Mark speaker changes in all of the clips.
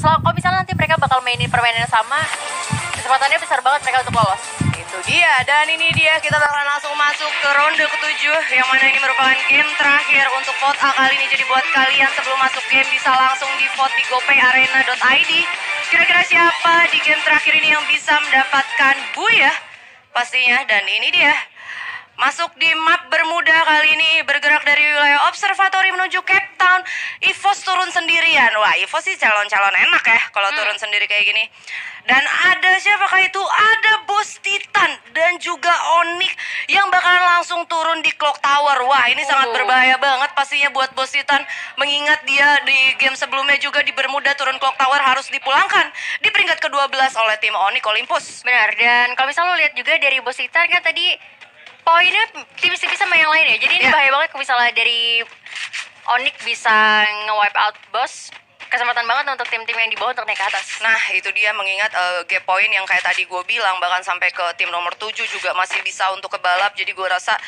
Speaker 1: kalau misalnya nanti mereka bakal mainin permainan yang sama, kesempatannya besar banget mereka untuk lolos.
Speaker 2: Itu dia, dan ini dia kita akan langsung masuk ke ronde ke-7 yang mana ini merupakan game terakhir untuk vote A kali ini. Jadi buat kalian sebelum masuk game bisa langsung di vote di gopayarena.id. Kira-kira siapa di game terakhir ini yang bisa mendapatkan buya pastinya. Dan ini dia, masuk di map Bermuda kali ini, bergerak dari wilayah observatory menuju Cape Town. EVOS turun sendirian. Wah, EVOS sih calon-calon enak ya kalau turun sendiri kayak gini. Dan ada siapakah itu? Ada Bos Titan dan juga Onyx yang bakalan langsung turun di Clock Tower. Wah, ini sangat berbahaya banget pastinya buat Bos Titan, mengingat dia di game sebelumnya juga di Bermuda turun Clock Tower harus dipulangkan di peringkat ke-12 oleh tim Onyx Olympus.
Speaker 1: Benar, dan kalau misalnya lo lihat juga dari Bos Titan kan tadi poinnya tipis-tipis sama yang lain ya. Jadi ini bahaya banget kalau misalnya dari Onyx bisa nge-wipe out Boss. Kesempatan banget untuk tim-tim yang di bawah untuk naik ke atas.
Speaker 2: Nah, itu dia, mengingat gap point yang kayak tadi gue bilang, bahkan sampai ke tim nomor 7 juga masih bisa untuk ke balap. Jadi gue rasa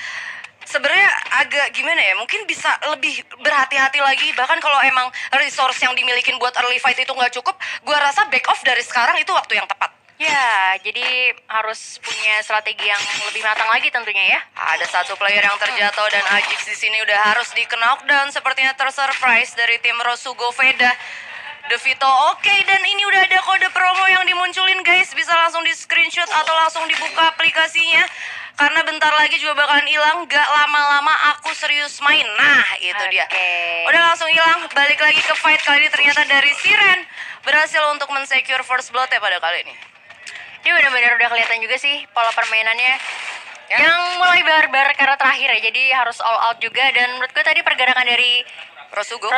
Speaker 2: sebenarnya agak gimana ya, mungkin bisa lebih berhati-hati lagi. Bahkan kalau emang resource yang dimiliki buat early fight itu nggak cukup, gue rasa back off dari sekarang itu waktu yang tepat.
Speaker 1: Ya, jadi harus punya strategi yang lebih matang lagi tentunya ya.
Speaker 2: Ada satu player yang terjatuh dan Ajix di sini udah harus di knockdown, sepertinya tersurprise dari tim Rosugo Veda. Devito, oke, dan ini udah ada kode promo yang dimunculin guys, bisa langsung di screenshot atau langsung dibuka aplikasinya. Karena bentar lagi juga bakalan hilang, gak lama-lama aku serius main. Nah, itu dia. Udah langsung hilang, balik lagi ke fight kali ini ternyata dari Siren berhasil untuk men-secure first blood ya pada kali ini.
Speaker 1: Ini benar-benar udah kelihatan juga sih pola permainannya yang mulai barbar karena terakhir ya, jadi harus all out juga. Dan menurut gue tadi pergerakan dari Rosugo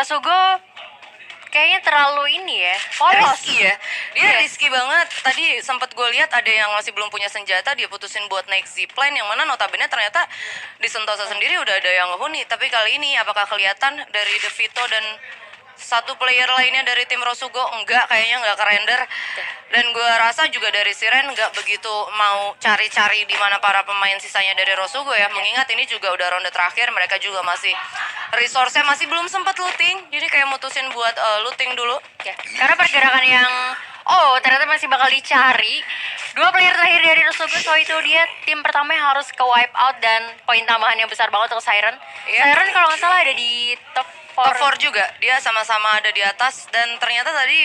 Speaker 1: kayaknya terlalu ini ya, polos.
Speaker 2: Risky ya, dia risky banget. Tadi sempat gue lihat ada yang masih belum punya senjata, dia putusin buat naik zipline, yang mana notabene ternyata di Sentosa sendiri udah ada yang ngehuni. Tapi kali ini apakah kelihatan dari Devito dan satu player lainnya dari tim Rosugo? Enggak, kayaknya enggak ke-render. Dan gue rasa juga dari Siren enggak begitu mau cari-cari di mana para pemain sisanya dari Rosugo ya. Mengingat ini juga udah ronde terakhir, mereka juga masih resource-nya masih belum sempat looting. Jadi kayak mutusin buat looting dulu.
Speaker 1: Ya, karena pergerakan yang ternyata masih bakal dicari. Dua player terakhir dari Rosugo, so itu dia tim pertama yang harus ke wipe out dan poin tambahan yang besar banget untuk Siren. Siren kalau nggak salah ada di top
Speaker 2: 4 juga, dia sama-sama ada di atas. Dan ternyata tadi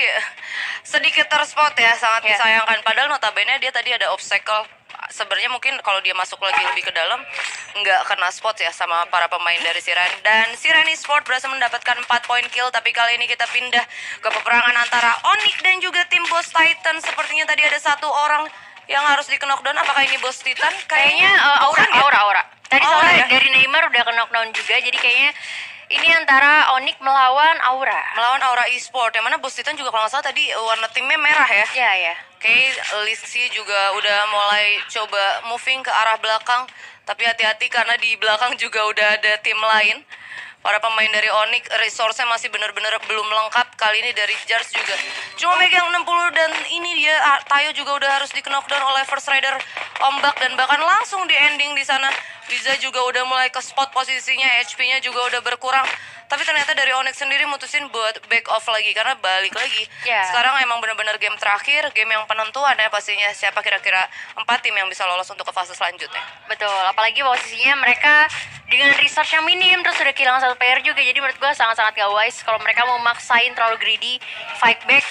Speaker 2: sedikit terspot ya, sangat disayangkan. Padahal notabene dia tadi ada obstacle. Sebenarnya mungkin kalau dia masuk lagi lebih ke dalam nggak kena spot ya sama para pemain dari Siren. Dan Siren Esport berhasil mendapatkan 4 poin kill. Tapi kali ini kita pindah ke peperangan antara Onyx dan juga tim Boss Titan. Sepertinya tadi ada satu orang yang harus di knockdown. Apakah ini Boss Titan?
Speaker 1: Kayaknya Aura. Tadi soalnya dari Neymar udah ke knockdown juga, jadi kayaknya ini antara Onyx melawan Aura
Speaker 2: Esport, yang mana Boss Titan juga kalau nggak salah tadi warna timnya merah ya.
Speaker 1: Iya.
Speaker 2: Oke, Lizzy juga udah mulai coba moving ke arah belakang. Tapi hati-hati karena di belakang juga udah ada tim lain. Para pemain dari Onyx resource-nya masih benar-benar belum lengkap. Kali ini dari Jars juga cuma megang 60, dan ini dia Tayo juga udah harus di knockdown oleh First Rider Ombak, dan bahkan langsung di ending di sana. Liza juga udah mulai ke spot posisinya, HP-nya juga udah berkurang. Tapi ternyata dari Onyx sendiri mutusin buat back off lagi karena balik lagi. Sekarang emang benar-benar game terakhir, game yang penentuan ya pastinya, siapa kira-kira 4 tim yang bisa lolos untuk ke fase selanjutnya.
Speaker 1: Betul, apalagi posisinya mereka dengan research yang minim, terus udah kehilangan satu player juga. Jadi menurut gue sangat-sangat gak wise kalau mereka mau maksain terlalu greedy, fight back.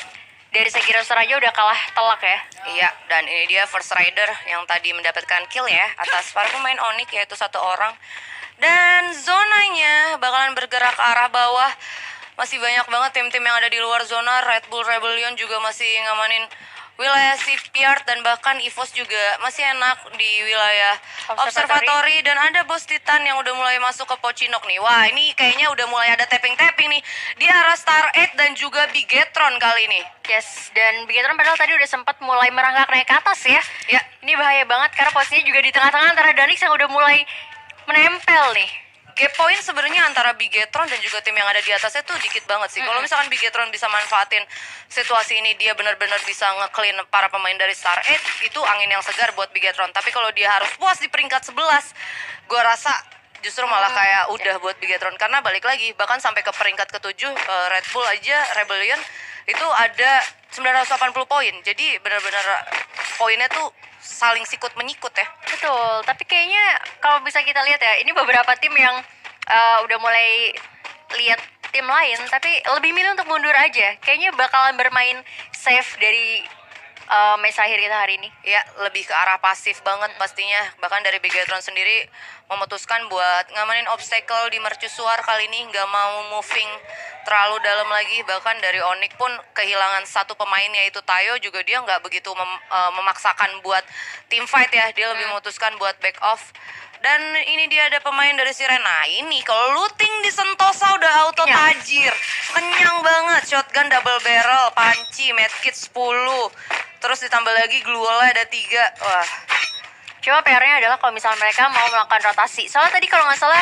Speaker 1: Dari segi roster aja udah kalah telak ya.
Speaker 2: Iya, dan ini dia First Rider yang tadi mendapatkan kill ya atas para pemain Onyx, yaitu 1 orang. Dan zonanya bakalan bergerak ke arah bawah. Masih banyak banget tim-tim yang ada di luar zona. Red Bull Rebellion juga masih ngamanin wilayah Shipyard, dan bahkan EVOS juga masih enak di wilayah Observatory. Dan ada Boss Titan yang udah mulai masuk ke Pochinok nih. Wah, ini kayaknya udah mulai ada tapping-tapping nih di arah Star 8 dan juga Bigetron kali ini.
Speaker 1: Yes, dan Bigetron padahal tadi udah sempat mulai merangkak naik ke atas ya.
Speaker 2: Ya,
Speaker 1: ini bahaya banget karena posisinya juga di tengah-tengah antara Danix yang udah mulai menempel nih.
Speaker 2: Gap point sebenarnya antara Bigetron dan juga tim yang ada di atasnya tuh dikit banget sih. Kalau misalkan Bigetron bisa manfaatin situasi ini, dia benar-benar bisa nge-clean para pemain dari Star 8, itu angin yang segar buat Bigetron. Tapi kalau dia harus puas di peringkat 11, gue rasa justru malah kayak udah buat Bigetron, karena balik lagi bahkan sampai ke peringkat ke-7 Red Bull aja Rebellion itu ada 980 poin. Jadi benar-benar poinnya tuh saling sikut menyikut ya.
Speaker 1: Betul, tapi kayaknya kalau bisa kita lihat ya, ini beberapa tim yang udah mulai lihat tim lain tapi lebih milih untuk mundur aja. Kayaknya bakalan bermain safe dari match akhir kita hari ini.
Speaker 2: Ya, lebih ke arah pasif banget pastinya. Bahkan dari Bigetron sendiri memutuskan buat ngamanin obstacle di mercusuar kali ini, nggak mau moving terlalu dalam lagi. Bahkan dari Onyx pun kehilangan satu pemain yaitu Tayo, juga dia nggak begitu memaksakan buat team fight ya. Dia lebih memutuskan buat back off. Dan ini dia ada pemain dari Siren. Nah ini kalau looting di Sentosa udah auto tajir. Kenyang banget, shotgun double barrel, panci, medkit 10. Terus ditambah lagi gluolnya ada 3. Wah.
Speaker 1: Cuma PR-nya adalah kalau misalnya mereka mau melakukan rotasi. Soalnya tadi kalau nggak salah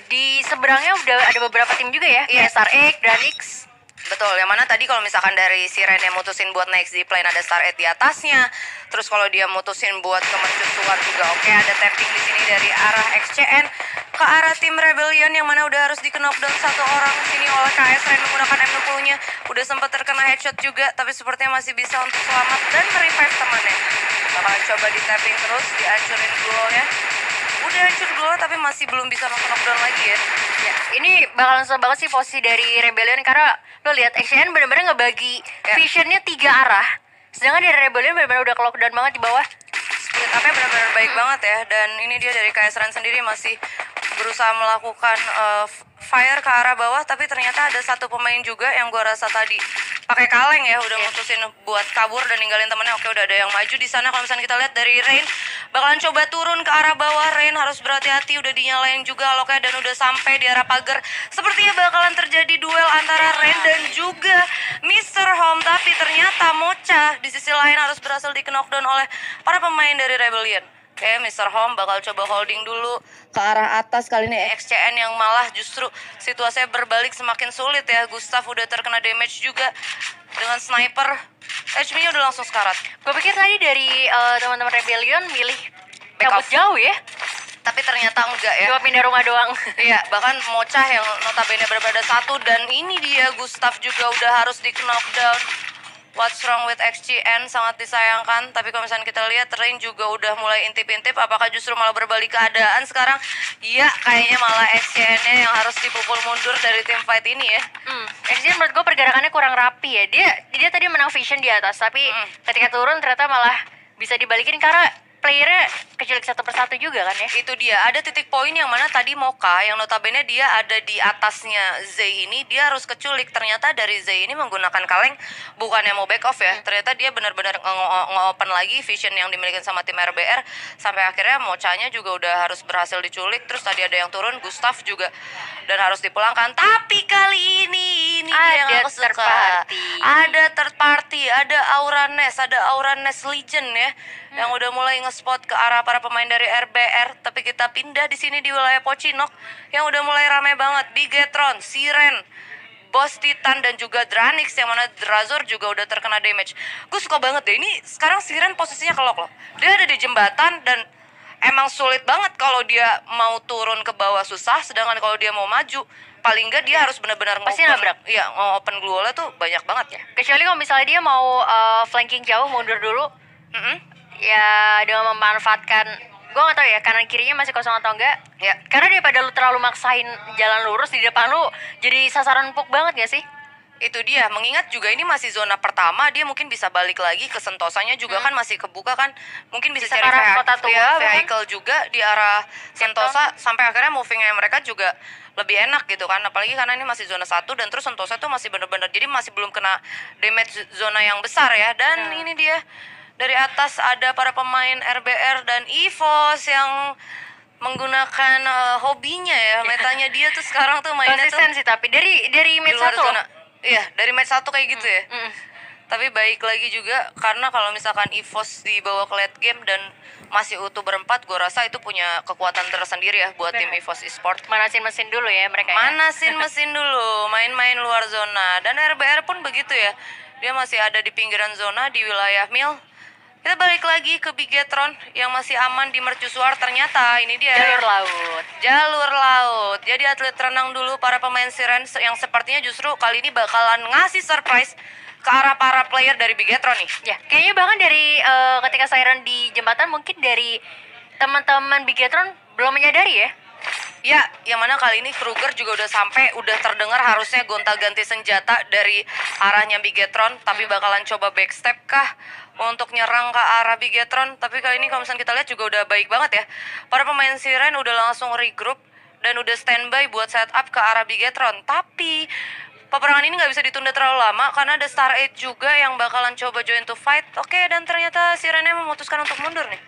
Speaker 1: di seberangnya udah ada beberapa tim juga ya.
Speaker 2: Iya.
Speaker 1: SRX, Dranix.
Speaker 2: Betul, yang mana tadi kalau misalkan dari Siren yang mutusin buat naik zipline ada Star 8 di atasnya. Terus kalau dia mutusin buat ke mercusuar juga oke, ada tapping di sini dari arah XCN ke arah tim Rebellion, yang mana udah harus di knockdown satu orang sini oleh KS Ren menggunakan M60-nya. Udah sempat terkena headshot juga, tapi sepertinya masih bisa untuk selamat dan merevive temannya. Bakalan coba di tapping terus, dihancurin duelnya. Udah hancur dulu tapi masih belum bisa knockdown lagi ya.
Speaker 1: Ya, ini bakalan susah banget sih posisi dari Rebellion karena lo lihat XCN benar-benar ngebagi visionnya 3 arah. Sedangkan dari Rebellion benar-benar udah lockdown banget di bawah.
Speaker 2: Split up-nya benar-benar baik banget ya. Dan ini dia dari KS Ren sendiri masih berusaha melakukan fire ke arah bawah, tapi ternyata ada satu pemain juga yang gua rasa tadi pakai kaleng ya, udah mutusin buat kabur dan ninggalin temennya. Oke, udah ada yang maju di sana. Kalau misalnya kita lihat dari Rain bakalan coba turun ke arah bawah. Rain harus berhati-hati, udah dinyalain juga aloknya dan udah sampai di arah pagar. Sepertinya bakalan terjadi duel antara Rain dan juga Mr. Home, tapi ternyata Mocha di sisi lain harus berhasil di knockdown oleh para pemain dari Rebellion. Oke, Mr. Home bakal coba holding dulu ke arah atas. Kali ini XCN yang malah justru situasinya berbalik semakin sulit ya. Gustav udah terkena damage juga dengan sniper. HP-nya udah langsung sekarat.
Speaker 1: Gue pikir tadi dari teman-teman Rebellion milih cabut jauh ya.
Speaker 2: Tapi ternyata enggak ya.
Speaker 1: Cuma pindah rumah doang.
Speaker 2: Iya, bahkan Mocha yang notabene berbeda satu. Dan ini dia Gustav juga udah harus di knockdown. What's wrong with XCN, sangat disayangkan. Tapi kalau misalnya kita lihat Rain juga udah mulai intip-intip. Apakah justru malah berbalik keadaan sekarang? Iya, kayaknya malah XCN-nya yang harus dipukul mundur dari tim fight ini ya.
Speaker 1: XCN menurut gue pergerakannya kurang rapi ya. Dia tadi menang vision di atas, tapi ketika turun ternyata malah bisa dibalikin karena playernya kecil satu persatu juga kan ya.
Speaker 2: Itu dia, ada titik poin yang mana tadi Mocha yang notabene dia ada di atasnya Zay ini, dia harus keculik. Ternyata dari Zay ini menggunakan kaleng, bukannya mau back off ya. Ternyata dia benar-benar nge-open lagi vision yang dimiliki sama tim RBR. Sampai akhirnya Mocha-nya juga udah harus berhasil diculik. Terus tadi ada yang turun, Gustav juga, dan harus dipulangkan. Tapi kali ini yang
Speaker 1: ada
Speaker 2: aku suka. Ada third party, ada Aura Nest, Legend ya. Yang udah mulai nge-spot ke arah para pemain dari RBR. Tapi kita pindah di sini di wilayah Pochinok yang udah mulai ramai banget. Bigetron, Siren, Boss Titan, dan juga Dranix, yang mana Drazor juga udah terkena damage. Gue suka banget deh, ini sekarang Siren posisinya kelok loh. Dia ada di jembatan dan emang sulit banget kalau dia mau turun ke bawah susah. Sedangkan kalau dia mau maju, paling enggak dia harus benar-benar
Speaker 1: pasti nabrak.
Speaker 2: Iya, open glue-nya tuh banyak banget ya.
Speaker 1: Kecuali kalau misalnya dia mau flanking jauh, mundur dulu. Ya dengan memanfaatkan, gue gak tahu ya kanan kirinya masih kosong atau enggak ya, karena daripada lu terlalu maksain jalan lurus di depan lu jadi sasaran empuk banget gak sih?
Speaker 2: Itu dia, mengingat juga ini masih zona pertama, dia mungkin bisa balik lagi ke Sentosanya juga kan masih kebuka kan, mungkin bisa cari vehicle juga di arah Sentosa sampai akhirnya movingnya mereka juga lebih enak gitu kan. Apalagi karena ini masih zona 1 dan terus Sentosa tuh masih bener-bener, jadi masih belum kena damage zona yang besar ya. Dan ini dia dari atas ada para pemain RBR dan EVOS yang menggunakan hobinya ya, metanya dia tuh sekarang tuh mainnya
Speaker 1: konsisten
Speaker 2: tuh
Speaker 1: sih, tapi dari match 1
Speaker 2: iya, dari match 1 kayak gitu ya. Tapi baik lagi juga karena kalau misalkan EVOS dibawa ke late game dan masih utuh berempat, gue rasa itu punya kekuatan tersendiri ya buat tim EVOS Esports.
Speaker 1: Manasin mesin dulu ya mereka ya.
Speaker 2: Manasin mesin dulu, main-main luar zona. Dan RBR pun begitu ya, dia masih ada di pinggiran zona di wilayah Mil, Kita balik lagi ke Bigetron yang masih aman di mercusuar. Ternyata ini dia jalur laut. Jadi atlet renang dulu para pemain Siren yang sepertinya justru kali ini bakalan ngasih surprise ke arah para player dari Bigetron nih.
Speaker 1: Ya, kayaknya bahkan dari ketika Siren di jembatan mungkin dari teman-teman Bigetron belum menyadari ya.
Speaker 2: Ya, yang mana kali ini Kruger juga udah sampai, udah terdengar harusnya gonta-ganti senjata dari arahnya Bigetron, tapi bakalan coba backstep kah untuk nyerang ke arah Bigetron. Tapi kali ini kalau misalnya kita lihat juga udah baik banget ya. Para pemain Siren udah langsung regroup dan udah standby buat setup ke arah Bigetron. Tapi peperangan ini nggak bisa ditunda terlalu lama karena ada Star 8 juga yang bakalan coba join to fight. Oke, dan ternyata Sirennya memutuskan untuk mundur nih.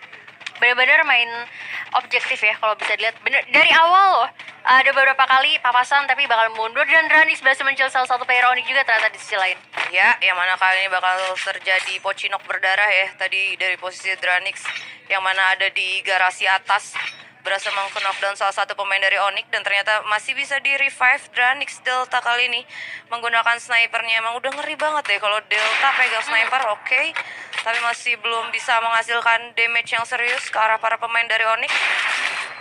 Speaker 1: Benar-benar main objektif ya kalau bisa dilihat. Bener dari awal loh ada beberapa kali papasan tapi bakal mundur, dan Dranis berhasil mencil salah satu player Onyx juga ternyata di sisi lain.
Speaker 2: Ya, yang mana kali ini bakal terjadi pocinok berdarah ya tadi dari posisi Dranix, yang mana ada di garasi atas, berhasil meng-knockdown salah satu pemain dari Onyx, dan ternyata masih bisa di-revive Dranix Delta kali ini menggunakan snipernya. Emang udah ngeri banget deh kalau Delta pegang sniper, oke. Tapi masih belum bisa menghasilkan damage yang serius ke arah para pemain dari Onyx.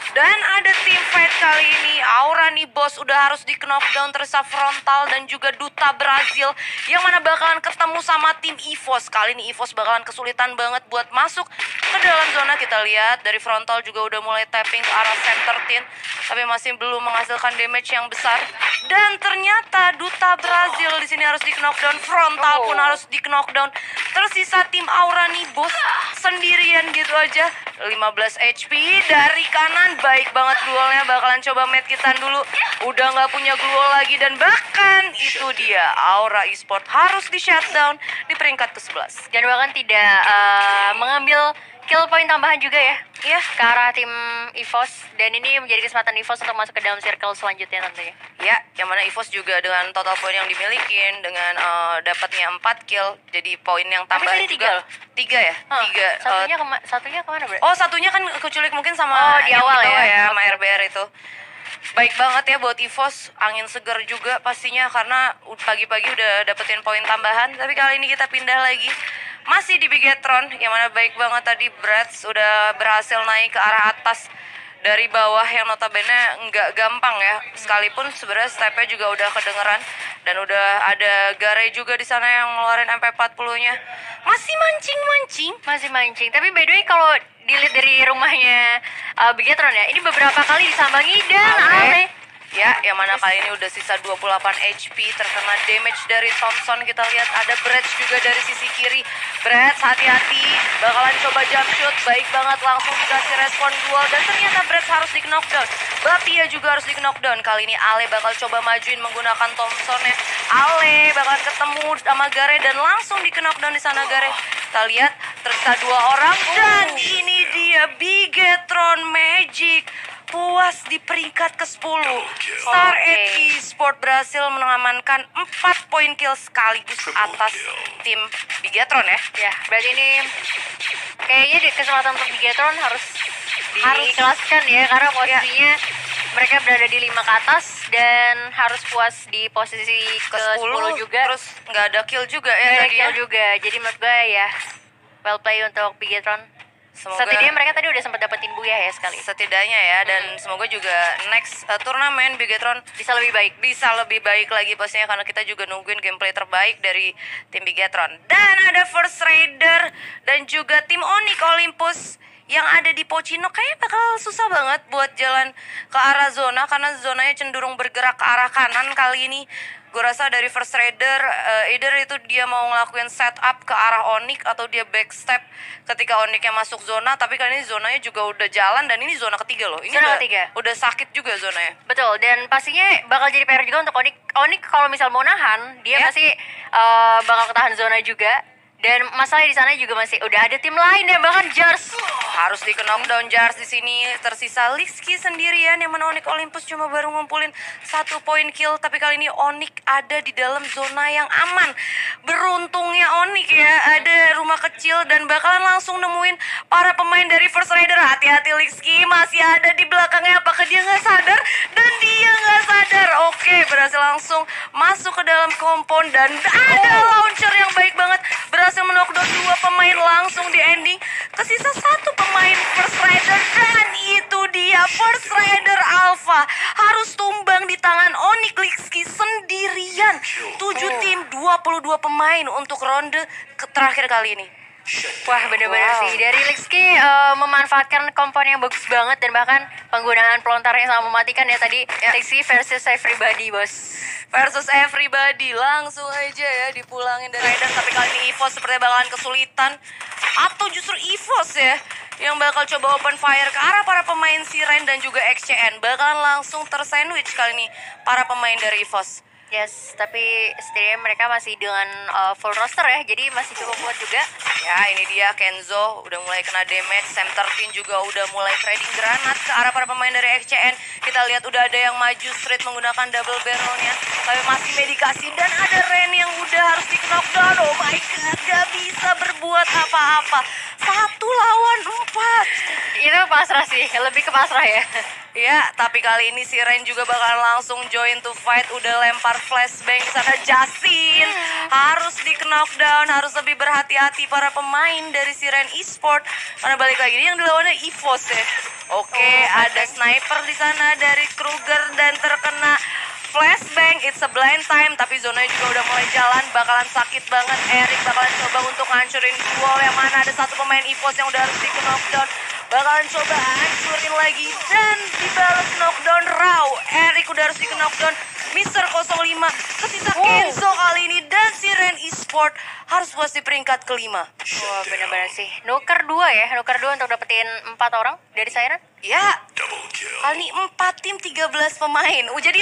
Speaker 2: Dan ada team fight kali ini. Aura nih bos udah harus di-knockdown tersa frontal dan juga Duta Brazil, yang mana bakalan ketemu sama tim EVOS. Kali ini EVOS bakalan kesulitan banget buat masuk ke dalam zona. Kita lihat dari frontal juga udah mulai tapping ke arah center team, tapi masih belum menghasilkan damage yang besar. Dan ternyata Duta Brazil di sini harus di-knockdown, frontal pun harus di-knockdown. Tersisa tim Aura nih bos sendirian gitu aja. 15 HP dari kanan, baik banget duelnya, bakalan coba medkitan dulu. Udah nggak punya gluol lagi, dan bahkan itu dia Aura Esport harus di shutdown di peringkat ke-11.
Speaker 1: Dan bahkan tidak mengambil kill point tambahan juga ya.
Speaker 2: Iya,
Speaker 1: ke arah tim EVOS, dan ini menjadi kesempatan EVOS untuk masuk ke dalam circle selanjutnya tentunya.
Speaker 2: Ya, yang mana EVOS juga dengan total poin yang dimiliki, dengan dapatnya 4 kill, jadi poin yang tambahan juga 3 ya? 3.
Speaker 1: Satunya kemana bro?
Speaker 2: Oh, satunya kan keculik mungkin sama
Speaker 1: di awal ya,
Speaker 2: sama RBR itu. Baik banget ya buat EVOS, angin segar juga pastinya karena pagi-pagi udah dapetin poin tambahan. Tapi kali ini kita pindah lagi, masih di Bigetron, yang mana baik banget tadi Brads udah berhasil naik ke arah atas dari bawah, yang notabene nggak gampang ya. Sekalipun sebenarnya stepnya juga udah kedengeran, dan udah ada Gare juga di sana yang ngeluarin MP40-nya. Masih mancing.
Speaker 1: Tapi by the way kalau dilihat dari rumahnya Bigetron ya, ini beberapa kali disambangi dan Ale.
Speaker 2: Ya, yang mana kali ini udah sisa 28 HP terkena damage dari Thompson. Kita lihat ada Brads juga dari sisi kiri. Brads hati-hati, bakalan coba jump shoot. Baik banget, langsung dikasih respon duel, dan ternyata Brads harus di knockdown. Bapia juga harus di knockdown. Kali ini Ale bakal coba majuin menggunakan Thompson-nya. Ale bakalan ketemu sama Gare dan langsung di knockdown di sana Gare. Kita lihat tersisa 2 orang, dan ini dia Bigetron Magic puas di peringkat ke-10. Star 8 Esport berhasil mengamankan 4 poin kill sekaligus atas tim Bigetron ya.
Speaker 1: Ya, berarti ini kayaknya di kesempatan untuk Bigetron harus dikelaskan ya, karena posisinya mereka berada di 5 ke atas dan harus puas di posisi ke-10 juga.
Speaker 2: Terus nggak ada kill juga ya.
Speaker 1: Nggak ada kill juga, jadi menurut gue ya well play untuk Bigetron. Setidaknya mereka tadi udah sempat dapetin buya ya sekali.
Speaker 2: Setidaknya ya, dan semoga juga next turnamen Bigetron
Speaker 1: bisa lebih baik.
Speaker 2: Bisa lebih baik lagi pastinya, karena kita juga nungguin gameplay terbaik dari tim Bigetron. Dan ada First Raider dan juga tim Onyx Olympus yang ada di Pocinok. Kayaknya bakal susah banget buat jalan ke arah zona, karena zonanya cenderung bergerak ke arah kanan kali ini. Gue rasa dari First Raider, either itu dia mau ngelakuin setup ke arah Onyx atau dia backstep ketika Onyx-nya masuk zona. Tapi kali ini zonanya juga udah jalan, dan ini zona ketiga loh. Ini
Speaker 1: zona ketiga.
Speaker 2: Udah sakit juga zonanya.
Speaker 1: Betul, dan pastinya bakal jadi PR juga untuk Onyx. Onyx kalau misal mau nahan, dia pasti bakal ketahan zona juga. Dan masalahnya di sana juga masih udah ada tim lain ya, bahkan Jars
Speaker 2: Harus di knockdown Jars di sini. Tersisa Lixki sendirian yang mana Onyx Olympus cuma baru ngumpulin 1 poin kill. Tapi kali ini Onyx ada di dalam zona yang aman. Beruntungnya Onyx ya, ada rumah kecil dan bakalan langsung nemuin para pemain dari First Rider. Hati-hati Lixki masih ada di belakangnya. Apakah dia nggak sadar? Dan dia nggak sadar. Oke, berhasil langsung masuk ke dalam kompon dan ada launcher yang baik banget. Berhasil menokdown 2 pemain langsung di ending. Kesisa 1 pemain First Rider dan itu dia First Rider Alpha harus tumbang di tangan Onyx Lixki sendirian. 7 tim 22 pemain untuk ronde terakhir kali ini.
Speaker 1: Wah, bener-bener sih. Dari Lixki memanfaatkan kompon yang bagus banget dan bahkan penggunaan pelontarnya sangat mematikan ya tadi. Lixki versus everybody, bos.
Speaker 2: Versus everybody, langsung aja ya dipulangin dari Rider. Tapi kali ini EVOS sepertinya bakalan kesulitan. Atau justru EVOS ya yang bakal coba open fire ke arah para pemain Siren dan juga XCN. Bakalan langsung tersandwich kali ini para pemain dari EVOS.
Speaker 1: Yes, tapi setidaknya mereka masih dengan full roster ya, jadi masih cukup kuat juga.
Speaker 2: Ya, ini dia Kenzo udah mulai kena damage. Sam 13 juga udah mulai trading granat ke arah para pemain dari XCN. Kita lihat udah ada yang maju straight menggunakan double barrelnya, tapi masih medikasi. Dan ada Ren yang udah harus di knockdown. Oh my god, gak bisa berbuat apa-apa. 1 lawan 4.
Speaker 1: Itu pasrah sih, lebih ke pasrah ya.
Speaker 2: Ya, tapi kali ini si Ren juga bakal langsung join to fight. Udah lempar flashbang ke sana. Justin harus di knockdown, harus lebih berhati-hati para pemain dari si Ren Esport. Karena balik lagi ini yang dilawannya EVOS ya. Oke, ada sniper di sana dari Kruger dan terkena flashbang. It's a blind time, tapi zonanya juga udah mulai jalan. Bakalan sakit banget. Erik bakalan coba untuk ngancurin wall yang mana ada 1 pemain EVOS yang udah harus di knockdown. Bakalan coba hancurin lagi dan dibalas knockdown Raw. Erik udah harus di knockdown. Mr. 05 kesisa Kenzo kali ini dan si Ren Esport harus puas di peringkat kelima.
Speaker 1: Wah, bener-bener sih. Nuker 2 ya, nuker 2 untuk dapetin 4 orang dari Siren.
Speaker 2: Ya, kali ini 4 tim 13 pemain. Jadi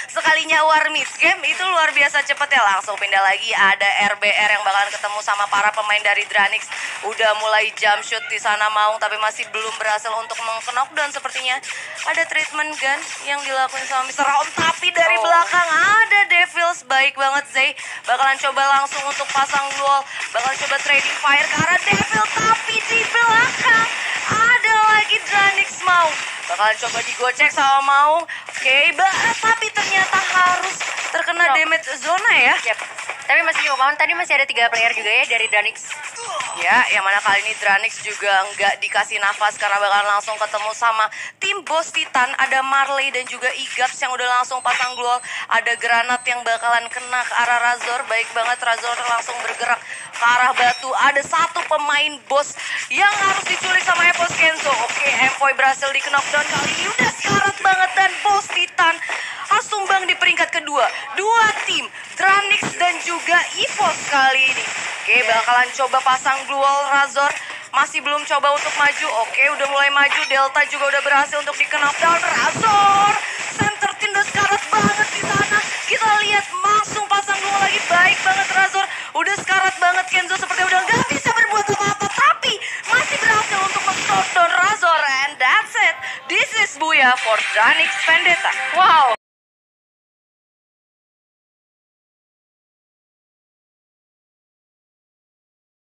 Speaker 2: sekalinya war mid game itu luar biasa cepet ya. Langsung pindah lagi ada RBR yang bakalan ketemu sama para pemain dari Dranix. Udah mulai jump shoot di sana Maung tapi masih belum berhasil untuk meng-knockdown sepertinya. Ada treatment gun yang dilakuin sama Mr. Raum tapi dari belakang ada Devils. Baik banget Zay. Bakalan coba langsung untuk pasang wall. Bakalan coba trading fire ke arah Devil tapi di belakang ada lagi Dranix Maung. Bakalan coba digocek sama Maung. Oke, tapi ternyata harus terkena damage zona ya.
Speaker 1: Yep. Tapi masih cukup aman. Tadi masih ada 3 player juga ya dari Dranix.
Speaker 2: Ya, yang mana kali ini Dranix juga nggak dikasih nafas karena bakalan langsung ketemu sama tim Boss Titan. Ada Marley dan juga Igaps yang udah langsung pasang glow. Ada granat yang bakalan kena ke arah Razor. Baik banget, Razor langsung bergerak ke arah batu. Ada 1 pemain boss yang harus diculik sama EVOS Kenzo. Oke, Envoy berhasil di knockdown kali ini. Udah sekarat banget dan Boss Titan harus tumbang di peringkat kedua. 2 tim, Dranix dan juga EVOS kali ini. Oke, bakalan coba pasang blue wall Razor. Masih belum coba untuk maju. Oke, udah mulai maju. Delta juga udah berhasil untuk di knockdown. Razor, center tim udah sekarat banget di sana. Kita lihat langsung pasang blue wall lagi. Baik banget Razor. Udah sekarat banget Kenzo seperti udah nggak bisa berbuat apa-apa. Tapi masih berhasil untuk meng-knockdown Razor. And that's it. This is Booyah for Dranix Vendetta.
Speaker 1: Wow.